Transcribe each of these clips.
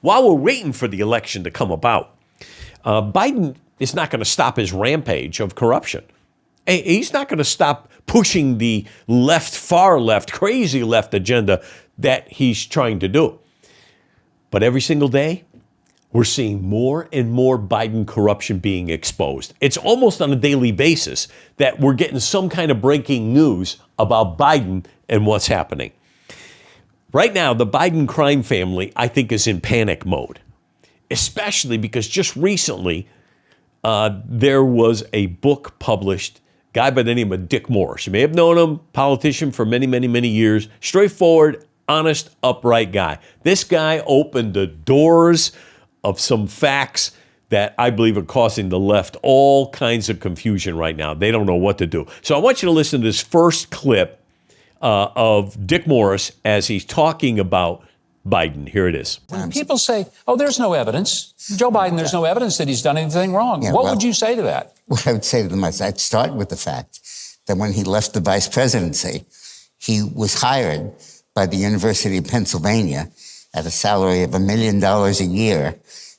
While we're waiting for the election to come about, Biden is not going to stop his rampage of corruption. He's not going to stop pushing the left, far left, crazy left agenda that he's trying to do. But every single day, we're seeing more and more Biden corruption being exposed. It's almost on a daily basis that we're getting some kind of breaking news about Biden and what's happening. Right now, the Biden crime family, I think, is in panic mode, especially because just recently there was a book published, guy by the name of Dick Morris. You may have known him, politician for many, many, many years, straightforward, honest, upright guy. This guy opened the doors of some facts that I believe are causing the left all kinds of confusion right now. They don't know what to do. So I want you to listen to this first clip of Dick Morris as he's talking about Biden. Here it is. When people say, oh, there's no evidence, Joe Biden, there's no evidence that he's done anything wrong. What would you say to that? What I would say to them is I'd start with the fact that when he left the vice presidency, he was hired by the University of Pennsylvania at a salary of $1 million a year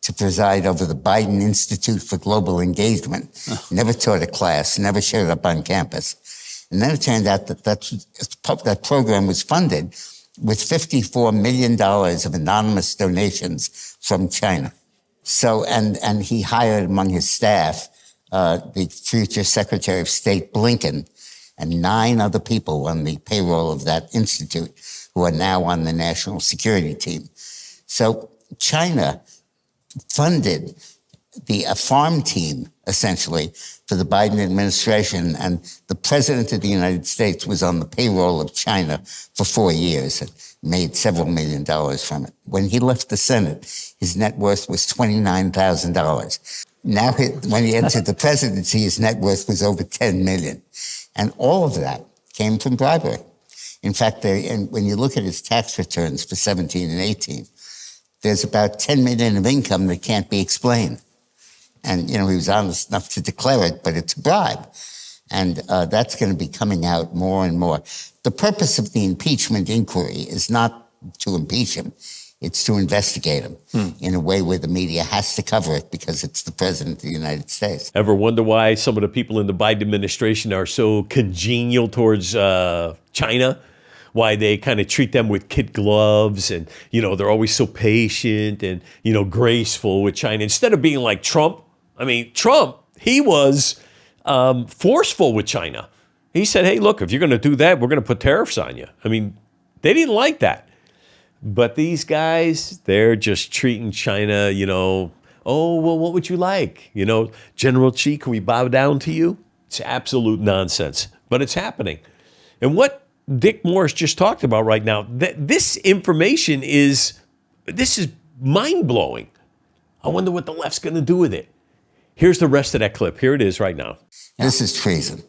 to preside over the Biden Institute for Global Engagement. Never taught a class, never showed up on campus. And then it turned out that that program was funded with $54 million of anonymous donations from China. So, and he hired among his staff the future Secretary of State Blinken and 9 other people on the payroll of that institute who are now on the national security team. So China funded a farm team, essentially, for the Biden administration, and the president of the United States was on the payroll of China for 4 years and made several $1 million from it. When he left the Senate, his net worth was $29,000. Now, when he entered the presidency, his net worth was over $10 million. And all of that came from bribery. In fact, when you look at his tax returns for 17 and 18, there's about $10 million of income that can't be explained. And, he was honest enough to declare it, but it's a bribe. And that's going to be coming out more and more. The purpose of the impeachment inquiry is not to impeach him. It's to investigate him in a way where the media has to cover it because it's the president of the United States. Ever wonder why some of the people in the Biden administration are so congenial towards China? Why they kind of treat them with kid gloves and, they're always so patient and, graceful with China. Instead of being like Trump, Trump, he was forceful with China. He said, hey, look, if you're going to do that, we're going to put tariffs on you. They didn't like that. But these guys, they're just treating China, oh, well, what would you like? General Xi, can we bow down to you? It's absolute nonsense, but it's happening. And what Dick Morris just talked about right now, this information is mind-blowing. I wonder what the left's going to do with it. Here's the rest of that clip. Here it is right now. This is treason.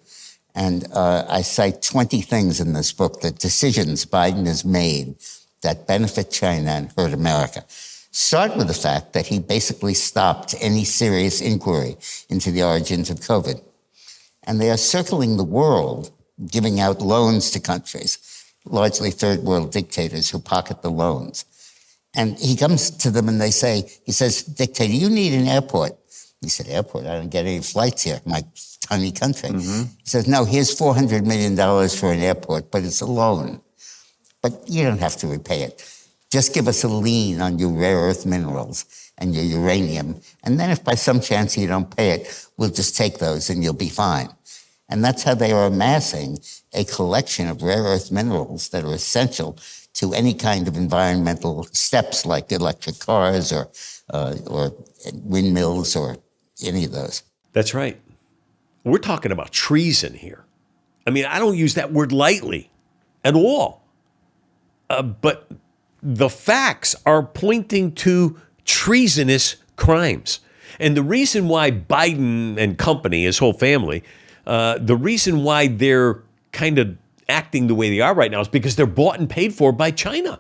And I cite 20 things in this book, that decisions Biden has made that benefit China and hurt America. Start with the fact that he basically stopped any serious inquiry into the origins of COVID. And they are circling the world, giving out loans to countries, largely third world dictators who pocket the loans. And he comes to them and he says, dictator, you need an airport. He said, airport? I don't get any flights here, my tiny country. He says, no, here's $400 million for an airport, but it's a loan. But you don't have to repay it. Just give us a lien on your rare earth minerals and your uranium. And then if by some chance you don't pay it, we'll just take those and you'll be fine. And that's how they are amassing a collection of rare earth minerals that are essential to any kind of environmental steps like electric cars or windmills or any of those. That's right. We're talking about treason here. I don't use that word lightly at all. But the facts are pointing to treasonous crimes. And the reason why Biden and company, his whole family, the reason why they're kind of acting the way they are right now is because they're bought and paid for by China.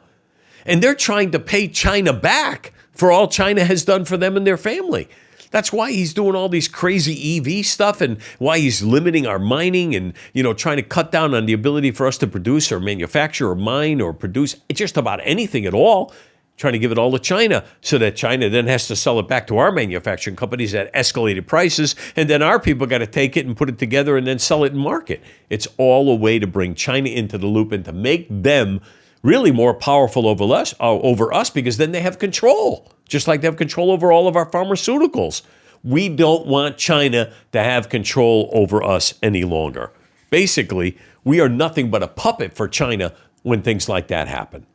And they're trying to pay China back for all China has done for them and their family. That's why he's doing all these crazy EV stuff and why he's limiting our mining and, trying to cut down on the ability for us to produce or manufacture or mine or produce just about anything at all. trying to give it all to China so that China then has to sell it back to our manufacturing companies at escalated prices, and then our people got to take it and put it together and then sell it in market. It's all a way to bring China into the loop and to make them really more powerful over us because then they have control, just like they have control over all of our pharmaceuticals. We don't want China to have control over us any longer. Basically, we are nothing but a puppet for China when things like that happen.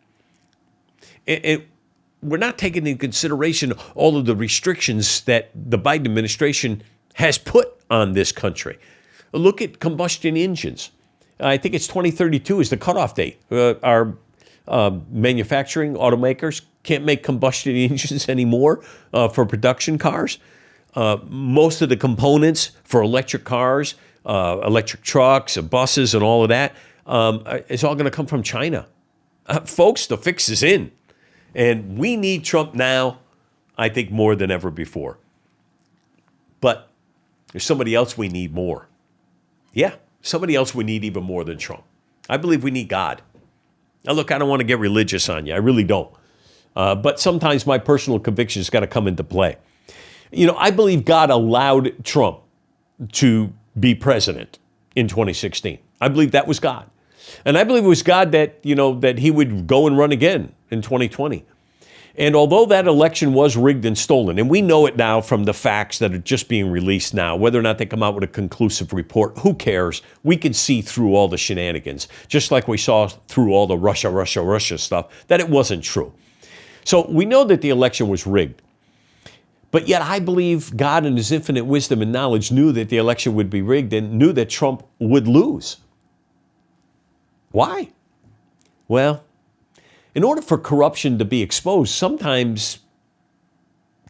We're not taking into consideration all of the restrictions that the Biden administration has put on this country. Look at combustion engines. I think it's 2032 is the cutoff date. Our manufacturing automakers can't make combustion engines anymore for production cars. Most of the components for electric cars, electric trucks, buses, and all of that, it's all going to come from China. Folks, the fix is in. And we need Trump now, I think, more than ever before. But there's somebody else we need more. Yeah, somebody else we need even more than Trump. I believe we need God. Now, look, I don't want to get religious on you. I really don't. But sometimes my personal convictions got to come into play. You know, I believe God allowed Trump to be president in 2016. I believe that was God. And I believe it was God that, that he would go and run again in 2020. And although that election was rigged and stolen, and we know it now from the facts that are just being released now, whether or not they come out with a conclusive report, who cares? We can see through all the shenanigans, just like we saw through all the Russia stuff, that it wasn't true. So we know that the election was rigged. But yet I believe God in his infinite wisdom and knowledge knew that the election would be rigged and knew that Trump would lose. Why? Well, in order for corruption to be exposed, sometimes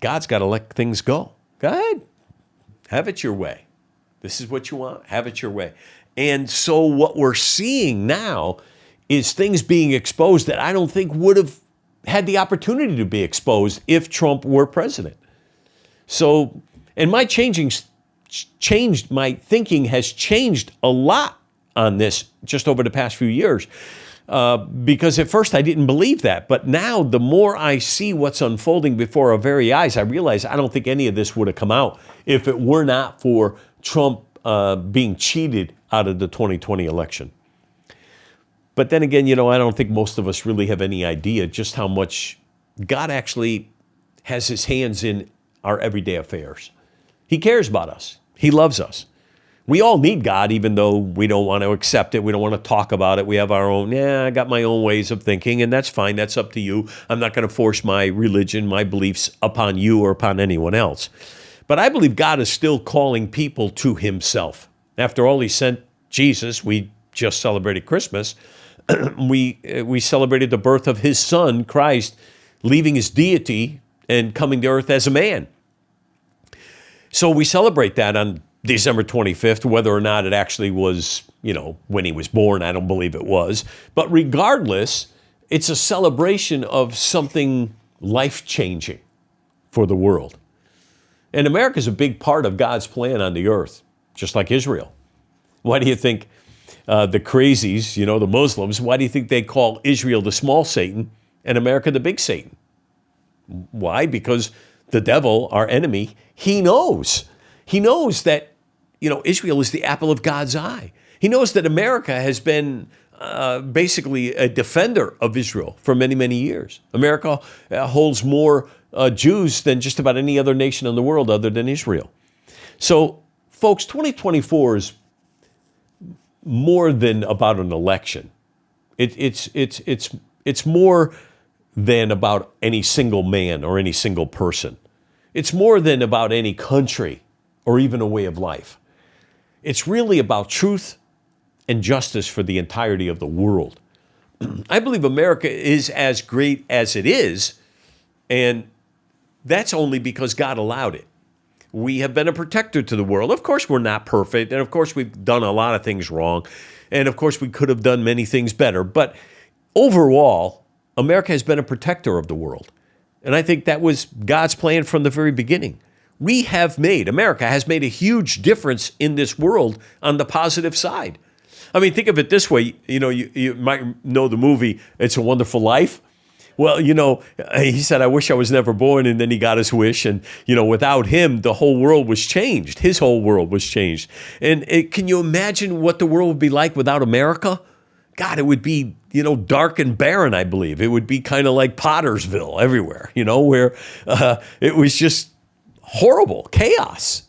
God's got to let things go. Go ahead. Have it your way. This is what you want. Have it your way. And so what we're seeing now is things being exposed that I don't think would have had the opportunity to be exposed if Trump were president. So, and my thinking has changed a lot on this just over the past few years. Because at first I didn't believe that. But now the more I see what's unfolding before our very eyes, I realize I don't think any of this would have come out if it were not for Trump being cheated out of the 2020 election. But then again, I don't think most of us really have any idea just how much God actually has his hands in our everyday affairs. He cares about us. He loves us. We all need God, even though we don't want to accept it. We don't want to talk about it. We have our own, I got my own ways of thinking, and that's fine. That's up to you. I'm not going to force my religion, my beliefs upon you or upon anyone else. But I believe God is still calling people to himself. After all, he sent Jesus. We just celebrated Christmas. We celebrated the birth of his son, Christ, leaving his deity and coming to earth as a man. So we celebrate that on December 25th, whether or not it actually was, when he was born. I don't believe it was. But regardless, it's a celebration of something life-changing for the world. And America is a big part of God's plan on the earth, just like Israel. Why do you think the crazies, the Muslims, why do you think they call Israel the small Satan and America the big Satan? Why? Because the devil, our enemy, he knows. He knows that, Israel is the apple of God's eye. He knows that America has been basically a defender of Israel for many, many years. America holds more Jews than just about any other nation in the world other than Israel. So, folks, 2024 is more than about an election. It's more than about any single man or any single person. It's more than about any country or even a way of life. It's really about truth and justice for the entirety of the world. I believe America is as great as it is, and that's only because God allowed it. We have been a protector to the world. Of course, we're not perfect, and of course, we've done a lot of things wrong, and of course, we could have done many things better. But overall, America has been a protector of the world, and I think that was God's plan from the very beginning. America has made a huge difference in this world on the positive side. I mean, think of it this way. You might know the movie It's a Wonderful Life. Well, he said, I wish I was never born. And then he got his wish. And, without him, the whole world was changed. His whole world was changed. And can you imagine what the world would be like without America? God, it would be, dark and barren, I believe. It would be kind of like Pottersville everywhere, where it was just horrible, chaos.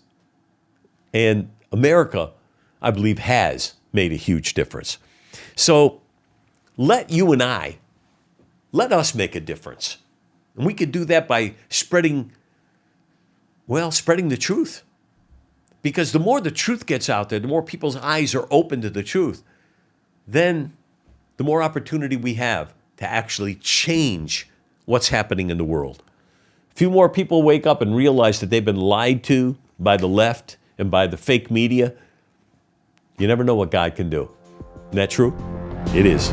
And America, I believe, has made a huge difference. So let us make a difference. And we could do that by spreading the truth. Because the more the truth gets out there, the more people's eyes are open to the truth, then the more opportunity we have to actually change what's happening in the world. A few more people wake up and realize that they've been lied to by the left and by the fake media. You never know what God can do. Isn't that true? It is.